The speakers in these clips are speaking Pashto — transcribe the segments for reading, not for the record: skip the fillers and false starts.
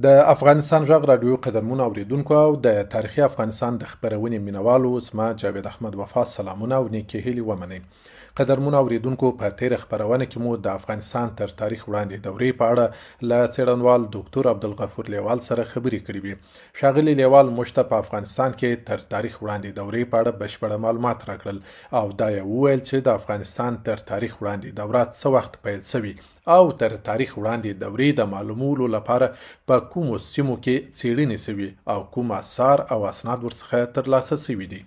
د افغانستان غږ رادیو قدرمنو اوریدونکو او د تاریخي افغانستان د خبرونې مینوالو زما جاوید احمد وفا سلامونه او نیکې هیلې ومنئ. قدرمنو اوریدونکو په تیره خبرونه کې مو د افغانستان تر تاریخ وړاندې دورې په اړه له څېړنوال ډاکټر عبدالغفور لیوال سره خبرې کړې وې. ښاغلي لیوال موږ ته په افغانستان کې تر تاریخ وړاندې دورې په اړه بشپړ معلومات راکړل او دا یې وویل چې د افغانستان تر تاریخ وړاندې دوره څه وخت پیل شوي او تر تاریخ وړاندې دورې د معلومولو لپاره په کومو سیمو کې څېړنې شوي او کوم آثار او اسناد ورڅخه ترلاسه شوي دي.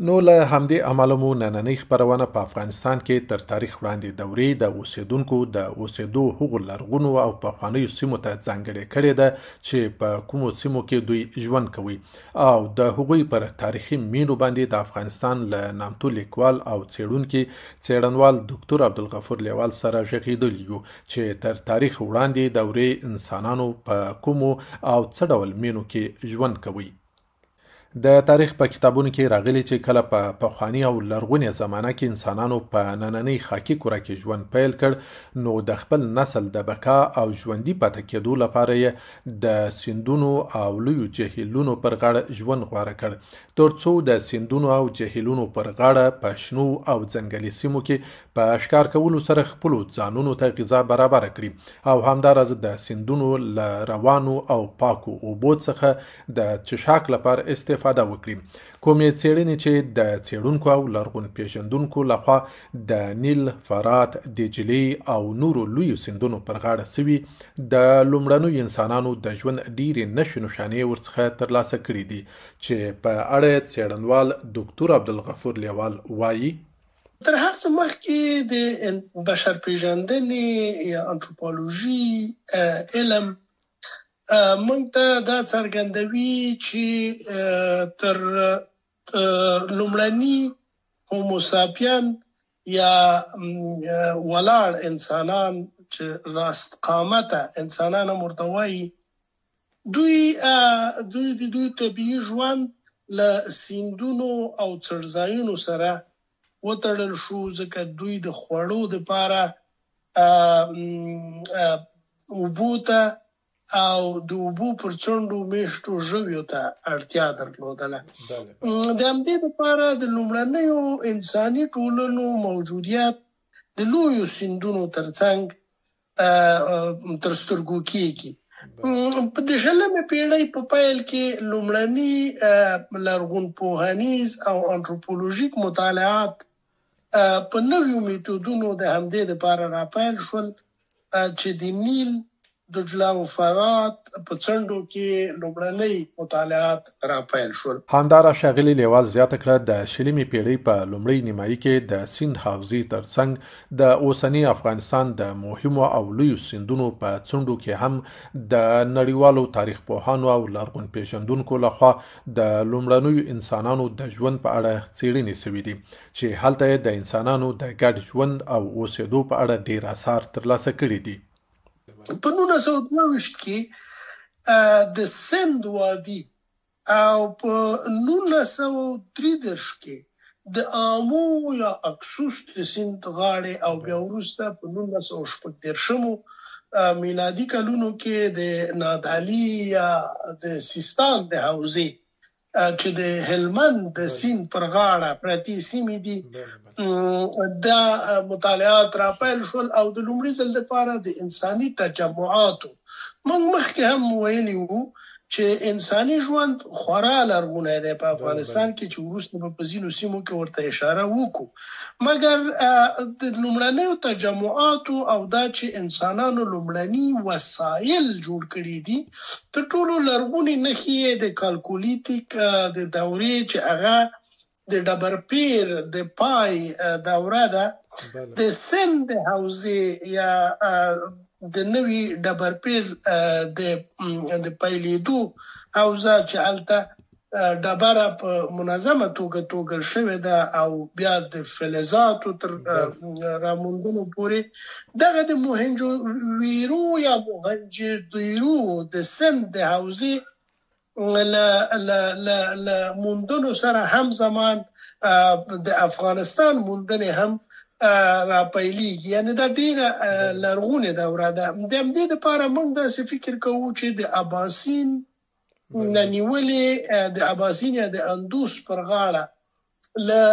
نو له همدې امله مو نننۍ خپرونه په افغانستان کې تر تاریخ وړاندې دورې د اوسېدونکو د اوسېدو هغو لرغونو او پخوانیو سیمو ته ځانګړې کړې ده چې په کومو سیمو کې دوی ژوند کوي او د هغوی پر تاریخي مینو باندې د افغانستان له نامتو لیکوال او څېړنوال ډاکټر عبدالغفور لیوال سره غږېدلي یو چې تر تاریخ وړاندې دورې انسانانو په کومو او څه ډول مینو کې ژوند کوي. د تاریخ په کتابونو کې راغلي چې کله په پخواني او لرغونې زمانه کې انسانانو په نننۍ خاکي کره کې ژوند پیل کړ نو د خپل نسل د بقا او ژوندي پاتې کېدو لپاره یې د سیندونو او لویو جهیلونو پر غاړه ژوند غوره کړ ترڅو د سیندونو او جهیلونو پر غاړه په شنو او ځنګلي سیمو کې په ښکار کولو سره خپلو ځانونو ته غذا برابره کړي او همداراز د سیندونو له روانو او پاکو اوبو څخه د څښاک لپاره استفاده وکړي. کومې څېړنې چې د څېړونکو او لرغون پیژندونکو لخوا د نیل، فرات، دجلې او نورو لویو سیندونو پر غاړه شوي د لومړنیو انسانانو د ژوند ډېرې نښې نښانې ورڅخه ترلاسه کړي دي چې په اړه څېړنوال ډاکټر عبدالغفور لیوال وایي. تر هر څه مخکې د بشر پیژندنې یا انتروپولوژي علم موږ ته دا څرګندوي چې تر لومړني هوموساپین یا ولاړ انسانان چې راست قامته انسانان ورته وایي دوی طبیعي ژوند له سیندونو او څړځایونو سره وتړل شو ځکه دوی د خوړو دپاره اوبو ته او د اوبو پر څنډو میشتو ژویو ته اړتیا درلودله. د همدې لپاره د لومړنیو انساني ټولنو موجودیت د لویو سیندونو ترڅنګ تر سترګو کېږي. د 20مې پیړۍ په پیل کې لومړني لرغونپوهنیز او انتروپولوژیک مطالعات په نویو میتودونو د همدې لپاره راپیل شول چې د نیل، دجله او فرات په څنډو کې لومړنۍ مطالعات راپیل شول. همداراز ښاغلي لیوال زیاته کړه د 20مې پیړۍ په لومړۍ نیمایي کې د سیند حوزې ترڅنګ د اوسني افغانستان د مهمو او لویو سیندونو په څنډو کې هم د نړیوالو تاریخ پوهانو او لرغون پیژندونکو لخوا د لومړنیو انسانانو د ژوند په اړه څېړنې شوي دي چې هلته یې د انسانانو د ګډ ژوند او اوسېدو په اړه ډېر آثار ترلاسه کړي دي. په 1922 کې د سند وادي او په 1933 کې د آمو یا اکسوس د سند غاړې او بیا وروسته په 1914 میلادي کلونو کې د نادعلي یا د سیستان د حوزې چې د هلمند د سیند پر غاړه پرتې سیمې دي دا مطالعات راپیل شول او د لومړي ځل لپاره د انساني تجمعاتو موږ مخکې هم ویلي وو چې انساني ژوند خورا لرغونی دی په افغانستان کې چې وروسته به په ځینو سیمو کې ورته اشاره وکړو مګر د لومړنیو تجمعاتو او دا چې انسانانو لومړني وسایل جوړ کړي دي تر ټولو لرغونې نښې د کالکولیتیک د دورې چې هغه د ډبرپیر د پای دوره ده د سند حوزې یا د نوي ډبرپیر د پیلېدو حوزه چې هلته ډبره په منظمه توګه توږل شوې ده او بیا د فلزاتو تر راموندلو پورې دغه د موهنجو ویرو یا موهنجدیرو د سند د حوزې له موندنو سره همزمان د افغانستان موندنې هم را پیلېږي، یعنې دا ډېره لرغونې دوره ده. د همدې دپاره موږ داسې فکر کوو چې د اباسین نه نیولې د اباسین یا د اندوس پر غاړه له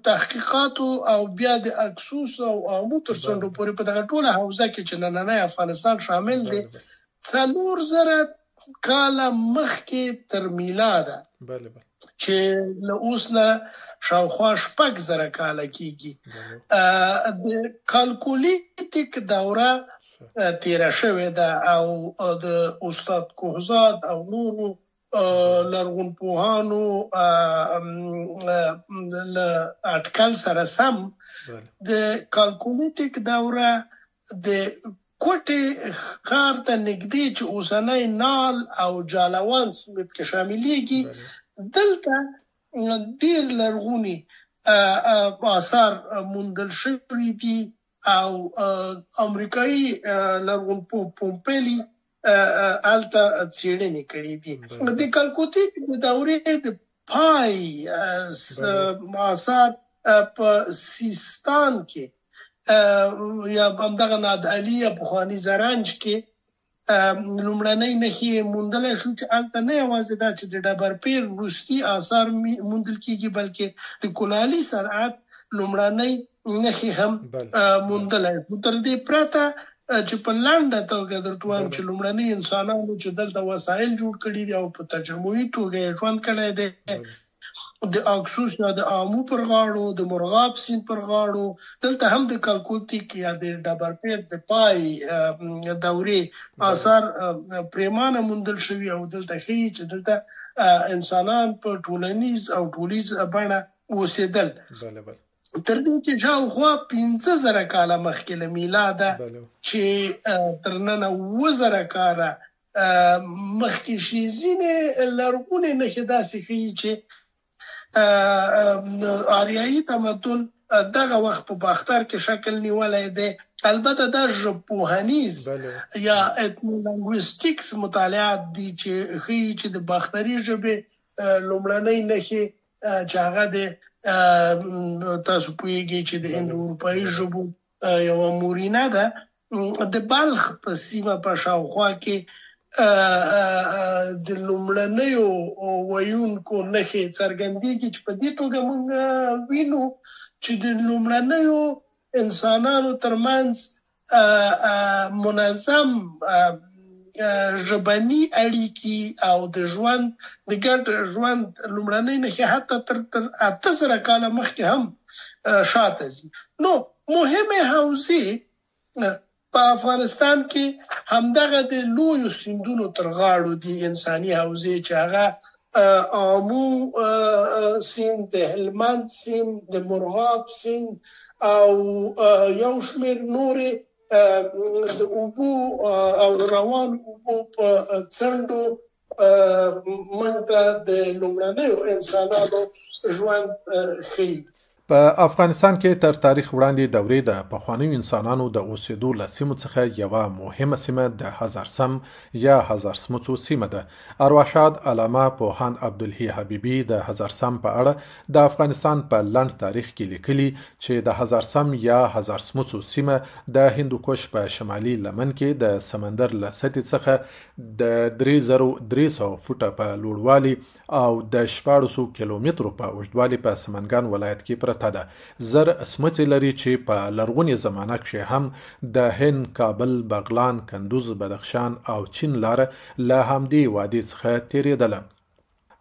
تحقیقاتو او بیا د اکسوس او آمو تر څنډو پورې په دغه ټوله حوزه کې چې نننی افغانستان شامل دی 4000 کاله مخکې تر میلاده چې له اوس نه شاوخوا 6000 کاله کېږي د کالکولیتیک دوره تیره شوې ده او د استاد کوهزاد او نورو لرغونپوهانو له اټکل سره سم د کالکولیتیک دوره د کوټې ښار ته نږدې چې اوسنی نال او جالوان سیمې پکې شاملېږي دلته ډېر لرغوني آثار موندل شوي دي او امریکایي لرغونپوه پومپلی هلته څېړنې کړي دي. د کالکولیتیک د دورې د پای آثار په سیستان کې یا همدغه نادعلي یا پخواني زرنج کې لومړنۍ نښې موندلی شو چې هلته نه یوازې دا چې د ډبرپیر وروستي آثار موندل کېږي بلکې د کولالي صنعت لومړنۍ نښې هم موندلی شو. تر دې پرته چې په لنډه توګه درته وایم چې لومړني انسانانو چې دلته وسایل جوړ کړي دي او په تجمعي توګه یې ژوند کړی دی د اکسوس یا د آمو پر غاړو د مرغاب سیند پر غاړو دلته هم د کالکولیتیک یا د ډبرپیر د پای دورې آثار پریمانه موندل شوي او دلته ښیي چې دلته انسانان په ټولنیز او ټولیز بڼه اوسېدل. تر دې چې شاوخوا 5000 کاله مخکې له میلاده چې تر ننه 7000 کاله مخکې شي ځینې لرغونې نښې داسې ښیي چې آریایي تمدن دغه وخت په باختر کې شکل نیولی دی. البته دا ژبپوهنیز یا ethnolingwistics مطالعات دي چې ښیي چې د باختري ژبې لومړنۍ نښې چې هغه د تاسو پوهیږئ چې د هند اروپایي ژبو یوه مورینه ده د بلخ په سیمه په شاوخوا کې د لومړنیو ویونکو نښې څرګندېږي چې په دې توګه موږ وینو چې د لومړنیو انسانانو ترمنځ منظم ژبني اړیکې او د ژوند د ګډ ژوند لومړنۍ نښې حتی تر 8000 کاله مخکې هم شاته ځي. نو مهمې حوزې په افغانستان کې همدغه د لویو سیندونو تر غاړو دي انساني حوزې چې هغه آمو سیند، د هلمند سیند، د مرغاب سیند او یو شمېر نورې د اوبو او روان اوبو په څنډو موږ ته د لومړنیو انسانانو ژوند ښیي. په افغانستان کې تر تاریخ وړاندې دورې د پخوانیو انسانانو د اوسېدو له سیمو څخه یوه مهمه سیمه د هزارسم یا هزارسمڅو سیمه ده. ارواښاد علامه پوهاند عبدالحی حبیبي د هزارسم په اړه د افغانستان په لنډ تاریخ کې لیکلي چې د هزارسم یا هزارسمڅو سیمه د هندوکش په شمالي لمن کې د سمندر له سطحې څخه د 3300 فوټه په لوړوالي او د 1400 کیلومترو په اوږدوالي په سمنګان ولایت کې پرته ده. زر سمڅې لري چې په لرغونې زمانه کې هم د هند، کابل، بغلان، کندوز، بدخشان او چین لاره له همدې وادي څخه تیریدله.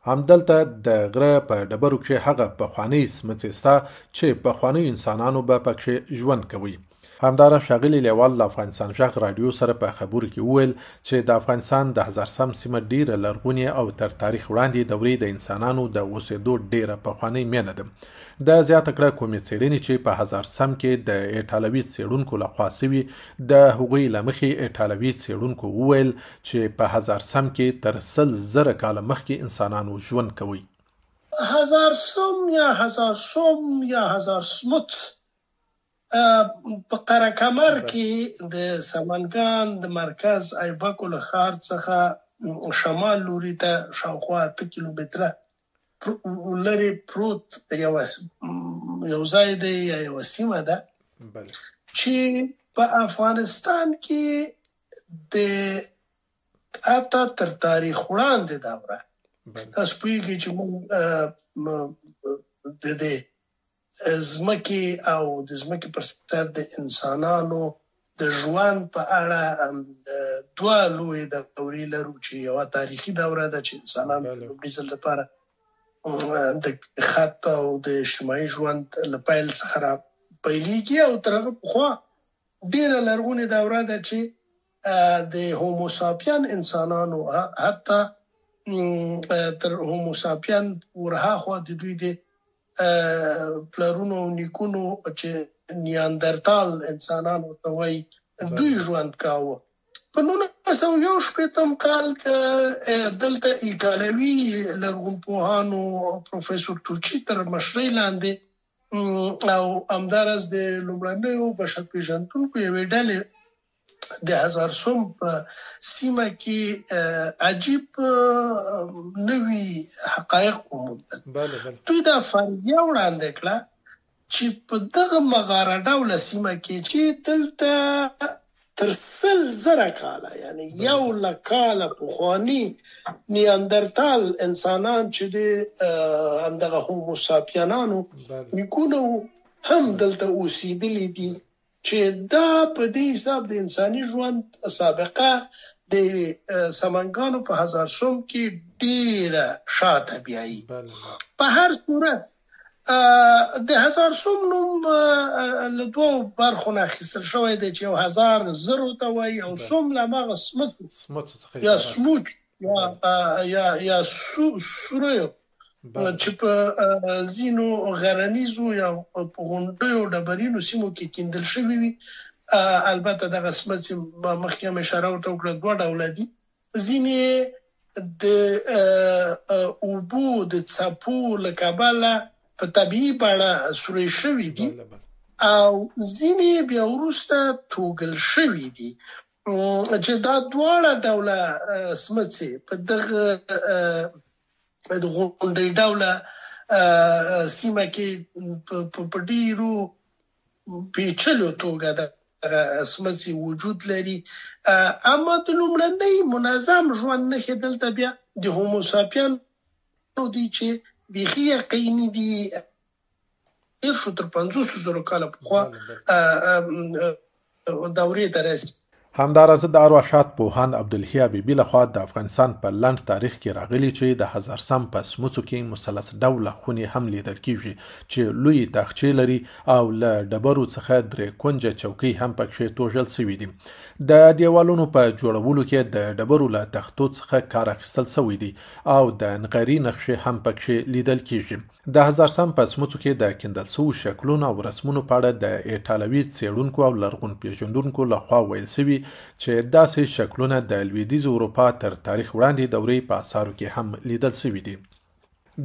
همدلته د غره په ډبرو کې هغه پخوانۍ سمڅې شته چې پخوانیو انسانانو به پکې ژوند کوي. همدارس ښاغلي لیوال له افغانستان غږ راډیو سره په خبرو کې وویل چې د افغانستان د هزارسم سیمه ډیره لرغونې او تر تاریخ وړاندې دورې د انسانانو د اوسېدو ډیره پخوانۍ مینه ده. د زیاته کړه کومې څېړنې چې په هزارسم کې د ایټالوي څېړونکو لخوا سوي د هغوی له مخې ایټالوي څېړونکو وویل چې په هزارسم کې تر 100,000 کاله مخکې انسانانو ژوند کوي. هزارسم یا هزارسمڅ په قره کمر کې د سمنګان د مرکز ایبکو له ښار څخه شمال لوري ته شاوخوا 8 کیلومتره لرې پروت یو ځای دی یا یو سیمه ده چې په افغانستان کې د اته تر تاریخ وړاندې دوره تاسو پوهیږئ چې موږ د ځمکې او د ځمکې پر سر د انسانانو د ژوند په اړه دوه لویې دورې لرو چې یوه تاریخي دوره ده چې انسانان د لومړي ځل لپاره د خط او د اجتماعي ژوند له پیل څخه راپیلېږي او تر هغه پخوا ډېره لرغونې دوره ده چې د هوموساپین انسانانو حتی تر هوموساپین ورهاخوا د دوی د پلرونو او نیکونو چې نیاندرتال انسانانو ته وایي دوی ژوند کاوه. په 1961 کال دلته ایټالوي لرغونپوهانو پروفیسور توچي تر مشرۍ لاندې او همداراز د لومړنیو بشرپېژندونکو یوې ډلې د هزارسوم په سیمه کې عجیب نوي حقایق وموندل. دوی دا فرضیه وړاندې کړه چې په دغه مغاره ډوله سیمه کې چې دلته تر 100,000 کاله یعنی 1,00,000 کاله پخواني نیاندرتال انسانان چې د همدغه هوموساپینانو نیکونو هم دلته اوسېدلي دي چې دا په دې حساب د انساني ژوند سابقه د سمنګانو په هزارسوم کې ډېره شاته بیایي. په هر صورت د هزارسوم نوم له دوو برخو نه اخیستل شوی دی چې یو 1000 زرو ته وایي او سوم له هماغه سمڅو یا سموچ یا سوریو چې په ځینو غرنیزو یا په غونډیو ډبرینو سیمو کې کیندل شوي وي. البته دغه سمڅې مخکې هم اشاره ورته وکړه دوه ډوله دي، ځینې د اوبو د څپو له کبله په طبیعي بڼه سوري شوي دي او ځینې بیا وروسته توږل شوي دي چې دا دواړه ډوله سمڅې په دغه د غونډۍ ډوله سیمه کې په ډېرو پیچلو توګه د سمڅې وجود لري. اما د لومړنۍ منظم ژوند نښې دلته بیا د هوموساپینو دي چې بیخي یقیني دي شو تر 500,000 کاله پخوا دورې ته رسي. همداراز د ارواښاد پوهاند عبدالحی حبیبي لخوا د افغانستان په لنډ تاریخ کې راغلي چې د هزارسم په سمڅو کې مثلث ډوله خونې هم لیدل کیږي چې لوی تاخچې لري او له ډبرو څخه 3 کونجه چوکۍ هم پکې توږل شوي دي. د دیوالونو په جوړولو کې د ډبرو له تختو څخه کار اخیستل شوی دی او د نقري نقشې هم پکې لیدل کیږي. د هزارسم په سمڅو کې د کیندل شوو شکلونو او رسمونو په اړه د ایټالوي څېړونکو او لرغون پیژندونکو لخوا ویل شوي چې داسې شکلونه د لویدیځې اروپا تر تاریخ وړاندې دورې په آثارو کې هم لیدل شوي دي.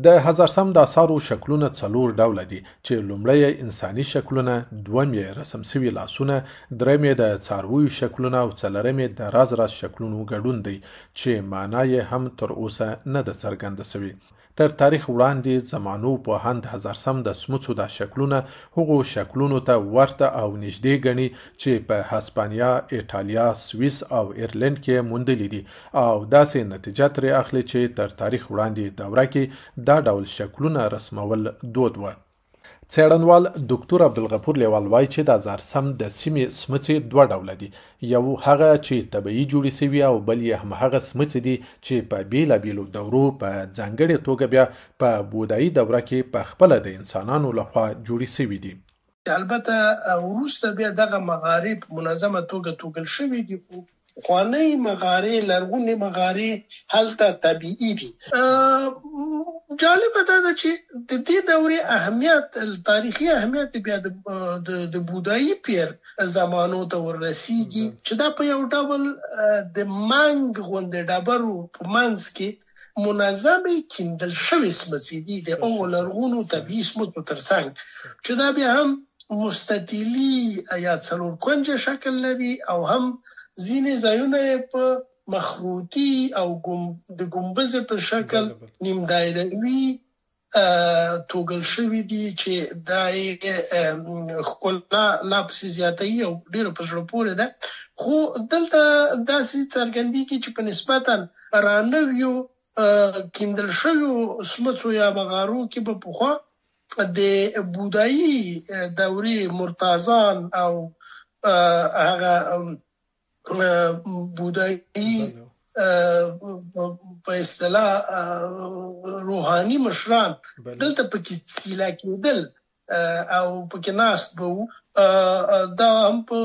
د هزارسم د آثارو شکلونه 4 ډوله دي چې لومړی انساني شکلونه، دوم یې رسم شوي لاسونه، دریم یې د څارویو شکلونه او څلورم یې د راز شکلونو ګډون دی چې معنا یې هم تر اوسه نه ده څرګنده شوې. تر تاریخ وړاندې زمانو پوهاند هزارسم د سمڅو د شکلونه هغو شکلونو ته ورته او نږدې ګڼي چې په هسپانیا، ایټالیا، سویس او ایرلند کې موندلي دي او داسې نتیجه ترې اخلي چې تر تاریخ وړاندې دوره کې دا ډول شکلونه رسمول دود و. څېړنوال ډاکټر عبدالغفور لیوال وایي چې د هزارسم د سیمې سمڅې 2 ډوله دي، یو هغه چې طبیعي جوړې شوي او بل یې هم هغه سمڅې دي چې په بیلابیلو دورو په ځانګړې توګه بیا په بودایي دوره کې په خپله د انسانانو لخوا جوړې شوي دي. البته وروسته بیا دغه مغارې په منظمه توګه توږل شوي دي، خواني مغارې لرغونې مغارې هلته طبيعي دي. جالب دا ده چې د دې دورې اهمیت تاریخي اهمیت بیا د بودایي پیر زمانو ته ورسیږي چې دا په یو ډول د منګ غوندې ډبرو په منځ کې منظمې کیندل شوې سمڅې دي د هغو لرغونو طبیعي سمڅو ترڅنګ چې دا بیا هم مستطیلي یا 4 کونجه شکل لري او هم ځینې ځایونه په مخروطي او د ګمبز په شکل نیم دایروي توګل شوی دي چې دای خپلنا لا پسې زیاتې او ډېر په زړه پورې ده خو دلته داسې څرګندېږي چې په نسبتا رانویو کیندل شویو سمڅو یا بغارو کې په پخوا د بودایي دورې مرتازان او هغه بودایي په اصطلاح روحاني مشران دلته پکې سیلا کېدل او پکې ناست وو دا هم په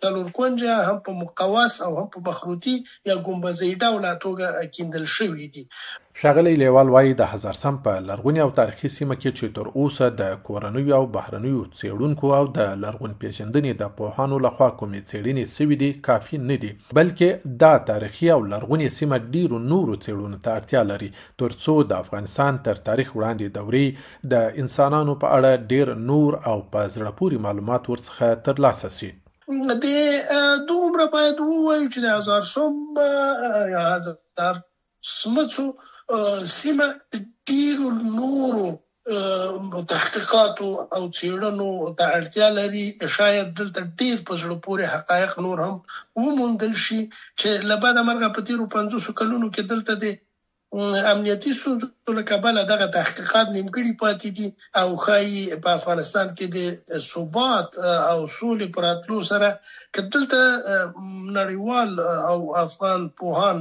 څلور کونجه هم په مقواس او هم په بخروتی یا ګمبزي ډول توګه کیندل شوی دي. ښاغلی لیوال وایي د هزارسم په لرغوني او تاریخي سیمه کې چې تر اوسه د کورنیو او بهرنیو څېړونکو او د لرغون پیژندنې د پوهانو لخوا کومې څېړنې سوي دي کافي نه دي، بلکې دا تاریخي او لرغونې سیمه ډیرو نورو څېړنو ته اړتیا لري ترڅو د افغانستان تر تاریخ وړاندې دورې د انسانانو په اړه ډیر نور او په زړه پورې معلومات ورڅخه ترلاسه سي. د دومره باید ووایو چې د هزار سمڅو سیمه ډیرو نورو تحقیقاتو او څېړنو ته اړتیا لري. شاید دلته ډیر په زړه پورې حقایق نور هم وموندل شي چې له بعده مرګه په تیرو 500 کلونو کې دلته د امنیتي ستونزو له کبله دغه تحقیقات نیمګړي پاتې دي او ښایي په افغانستان کې د ثبات او سولې په راتلو سره که دلته نړیوال او افغان پوهان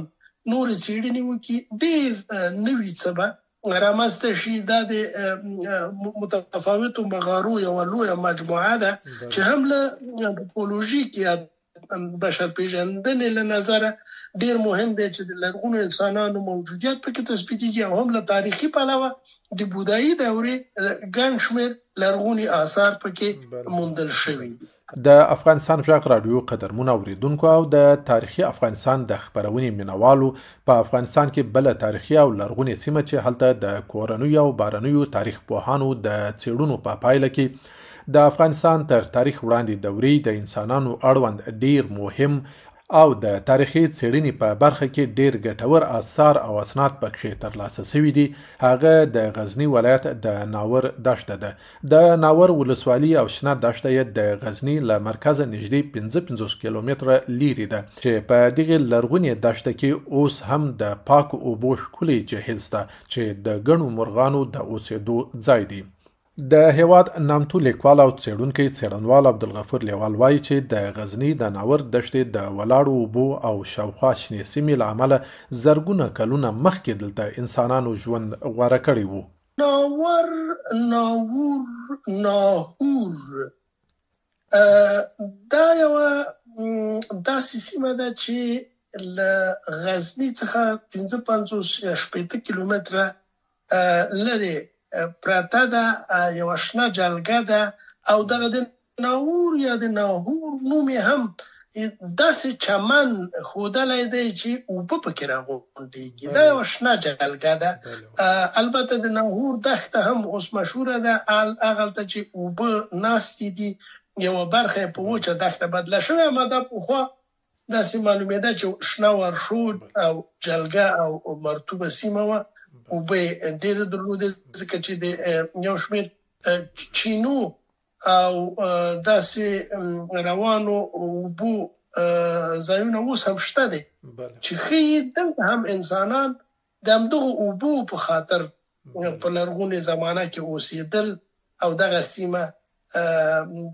نور څېړنې وکړي ډېر نوي څه به رامنځته شي. دا د متفاوتو مغارو یوه لویه مجموعه ده چې هم له انتروپولوژیک یا بشر پیژندنې له نظره ډیر مهم دی چې د لرغونو انسانانو موجودیت پکې تثبیتېږي او هم له تاریخي پلوه د بودایي دورې ګڼ شمېر لرغوني آثار پکې موندل شوي. د افغانستان غږ رادیو قدرمن اوریدونکو او د تاریخي افغانستان د خبرونې مینوالو په افغانستان کې بل تاریخي او لرغونې سیمه چې هلته د کورنیو او بهرنیو تاریخ پوهانو د څېړنو په پایله کې د افغانستان تر تاریخ وړاندې دورې د انسانانو اړوند ډیر مهم او د تاریخي څېړنې په برخه کې ډیر ګټور آثار او اسناد پکې ترلاسه شوي دي. هغه د غزنی ولایت د ناور دښته ده. د ناور ولسوالي او شنه دښته یې د غزنی له مرکزه نږدې 55 کیلومتره لیرې ده چې په دغه لرغونې دښته کې اوس هم د پاکو اوبو ښکلي جهیل شته چې د ګڼو مرغانو د اوسېدو ځای دی. د هیواد نامتو لیکوال او څېړونکی څېړنوال عبدالغفور لیوال وایي چې د غزنی د ناور دښتې د ولاړو اوبو او شاوخوا شنې سیمې له امله زرګونه کلونه مخکې دلته انسانانو ژوند غوره کړی و. ناهور دا یوه داسې سیمه ده چې له غزني څخه 55 کیلومتره لرې پراته ده، یو شنه جلګه ده او دغه د ناور یا د ناهور نوم هم داسې چمن ښودلی دی چې اوبه پکې راغونډېږي. دا یو شنه جلګه ده. البته د ناهور دښته هم اوس مشهوره ده، هغلته چې اوبه ناستې دي یوه برخه یې په وچه دښته بدله شوې، اما دا پخوا داسې معلومېده چې شنه ورشود او جلګه او مرطوبه سیمه وه. اوبه ډېرې درلودې ځکه چې د یو شمېر چینو او داسې روانو اوبو ځایونه اوس هم شته دي چې ښیي دلته هم انسانان د همدغو اوبو په خاطر په لرغونې زمانه کې اوسېدل او دغه سیمه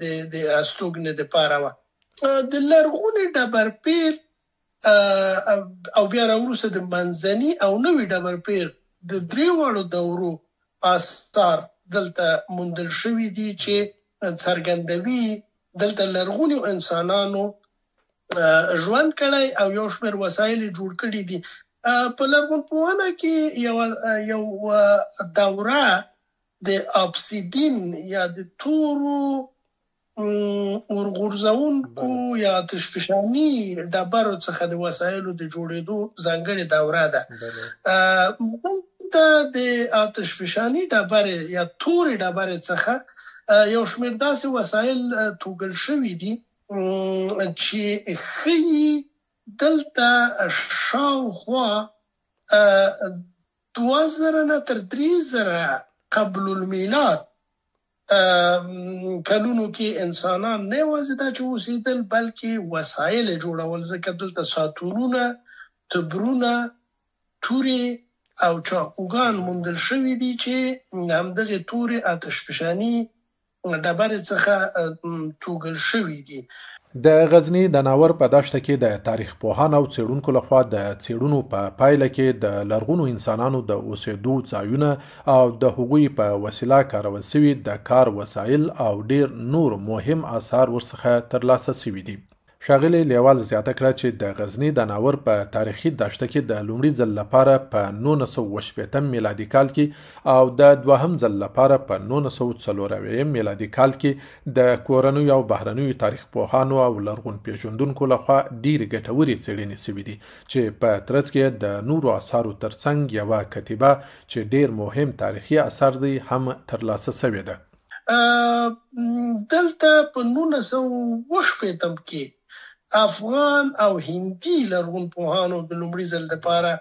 د هستوګنې دپاره وه. د لرغونې ډبرپیر او بیا راوروسته د منځني او نوي ډبرپیر د درې واړو دورو آثار دلته موندل شوي دي چې څرګندوي دلته لرغونو انسانانو ژوند کړی او یو شمېر وسایل جوړ کړي دي. په لرغونپوهنه کې یو دوره د ابسیدین یا د تورو ورغورځونکو یا آتشفشاني ډبرو څخه د وسایلو د جوړېدو ځانګړې دوره ده. د آتشفشاني ډبرې یا تورې ډبرې څخه یو شمېر داسې وسایل توږل شوي دي چې ښیي دلته شاوخوا 2000 نه تر 3000 قبل المیلاد کلونو کې انسانان نه یوازې دا چې اوسېدل بلکې وسایل جوړول، ځکه دلته ساتورونه، تبرونه، تورې او چاقوګان موندل شوي دي چې همدغه تورې آتشفشاني ډبرې څخه توږل شوي دي. د غزني د ناور په دښته کې د تاریخ پوهان او څېړونکو لخوا د څېړنو په پایله کې د لرغونو انسانانو د اوسېدو ځایونه او د هغوی په وسیله کارول شوي د کار وسایل او ډیر نور مهم آثار ورڅخه ترلاسه شوي دي. ښاغلي لیوال زیاته کړه چې د غزني د ناور په تاریخي دښته کې د لومړي ځل لپاره په 1918 میلادي کال کې او د دوهم ځل لپاره په 1940 میلادي کال کې د کورنیو او بهرنیو تاریخ پوهانو او لرغون پیژندونکو لخوا ډېرې ګټورې څېړنې شوي دي چې په ترڅ کې د نورو آثارو ترڅنګ یوه کتیبه چې ډېر مهم تاریخي اثر دی هم ترلاسه شوې ده. دلته په 1918 کې افغان او هندي لرغون پوهانو د لومړي ځل لپاره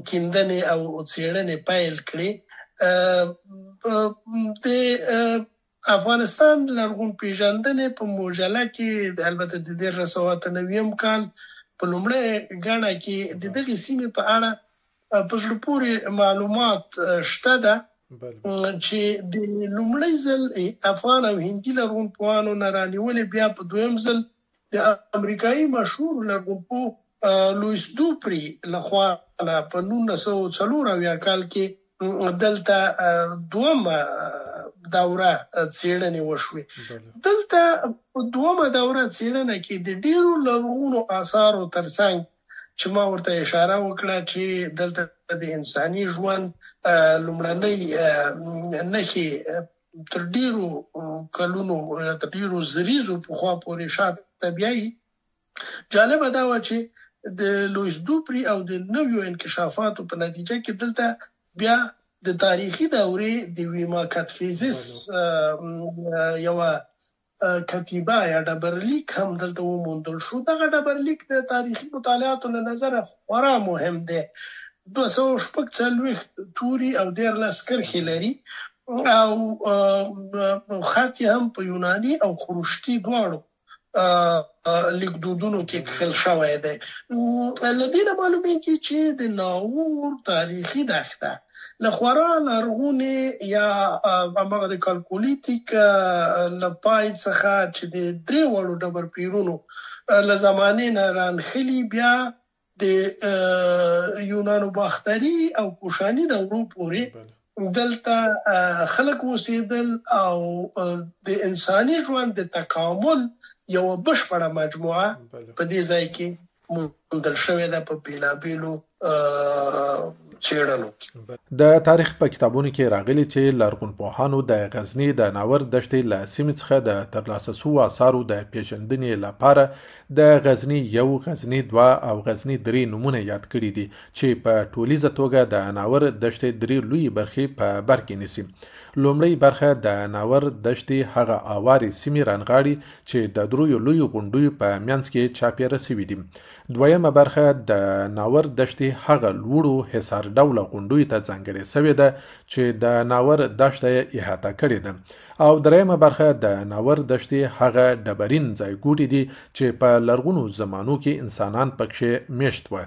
کیندنې او څېړنې پیل کړې. د افغانستان لرغون پیژندنې په مجله کې البته د 1999 کال په لومړۍ غاڼه کې د دغې سیمې په اړه په زړه پورې معلومات شته ده چې د لومړي ځل افغان او هندي لرغون پوهانو نه رانیولې، بیا په دویم ځل د امریکایي مشهور لرغونپوه لویس دوپری لخوا په 1904 کال کې دلته دومه دوره څېړنې وشوې. دلته دومه دوره څېړنه کې د ډیرو لرغونو آثارو ترڅنګ چې ما ورته اشاره وکړه چې دلته د انساني ژوند لومړنۍ نښې تر ډیرو کلونو تر ډیرو زریزو پخوا پورې شاته بیایي. جالبه دا وه چې د لویس دوپری او د نویو انکشافاتو په نتیجه کې دلته بیا د تاریخي دورې د ویما کاتفیزیس یوه کتیبه یا ډبرلیک هم دلته وموندل شو. دغه ډبرلیک د تاریخي مطالعاتو له نظره خورا مهم دی. 246 توري او 13 کرښې لري او خط هم په یوناني او خروشتي دواړو لیکدودونو کې کښل شوی دی. له دې نه معلومیږي چې د ناور تاریخي دښته له خورا لرغونې یا هماغه د کالکولیتیک له پای څخه چې د 3 وړو ډبرپیرونو له زمانې نه رانښلي، بیا د یونانو باختري او کوشاني دورو پورې دلته خلک اوسېدل او د انساني ژوند د تکامل یوه بشپړه مجموعه په دې ځای کې موندل شوې ده په بېلابېلو څېړنو کې. د تاریخ په کتابونو کې راغلي چې لرغونپوهانو د غزني د ناور دښتې له سیمې څخه د ترلاسه شوو آثارو د پیژندنې لپاره د غزني 1، غزني 2 او غزني 3 نومونه یاد کړي دي چې په ټولیزه توګه د ناور دښتې 3 لویې برخې په بر کې نیسي. لومړی برخه د ناور دښتې هغه اوارې سیمې رانغاړي چې د 3 لویو غونډیو په منځ کې چاپېره شوي دي. دویمه برخه د ناور دښتې هغه لوړو حصار ډوله غونډیو ته ځانګړې شوې ده چې د ناور دښته یې احاطه کړې ده. او دریمه برخه د ناور دښتې هغه ډبرین ځایګوټي دي چې په لرغونو زمانو کې انسانان پکښې میشت وو.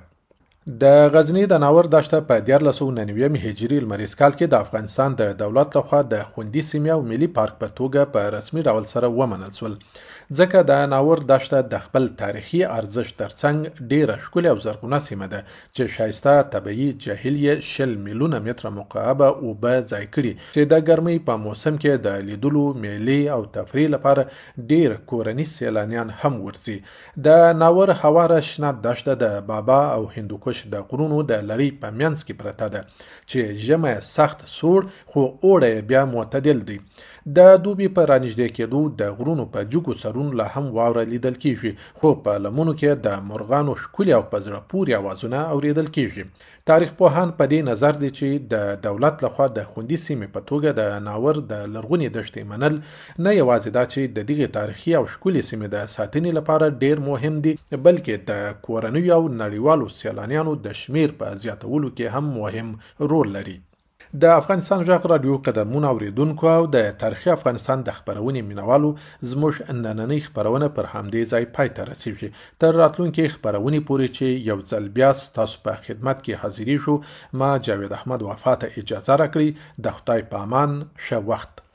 د غزني د ناور دښته په 1499 هجري لمریز کال کې د افغانستان د دولت لخوا د خوندي سیمې او ملي پارک په توګه په رسمي ډول سره ومنل شول، ځکه د ناور دښته د خپل تاریخي ارزښت ترڅنګ ډیره ښکلې او زرغونه سیمه ده چې ښایسته طبیعي جهیل یې 60 میلیونه متره مکعبه اوبه ځای کړي چې د ګرمۍ په موسم کې د لیدلو، میلې او تفریح لپاره ډیر کورني سیلانیان هم ورځي. د ناور هواره شنه دښته د بابا او هندوکش د غرونو د لړۍ په منځ کې پرته ده چې ژمی سخت سوړ خو اوړی بیا معتدل دی. د دوبي په رانږدې کېدو د غرونو په جګو سرونو لا هم واوره لیدل کیږي، خو په لمنو کې د مرغانو ښکلي او په زړه پورې اوازونه اوریدل کیږي. تاریخ پوهان په دې نظر دي چې د دولت لخوا د خوندي سیمې په توګه د ناور د لرغونې دښتې منل نه یوازې دا چې د دغې تاریخي او ښکلې سیمې د ساتنې لپاره ډیر مهم دي، بلکې د کورنیو او نړیوالو سیلانیانو افغانانو د شمیر په زیاتولو کې هم مهم رول لري. د افغانستان غږ رادیو قدرمنو اوریدونکو او د تاریخي افغانستان د خبرونې مینوالو زموږ نننۍ خبرونه پر همدې ځای پای ته رسیږي. تر راتلونکي خبرونې پورې چې یو ځل بیا ستاسو په خدمت کې حاضرېږو، ما جاوید احمد وفا ته اجازه راکړئ. د خدای په امان، ښه وخت.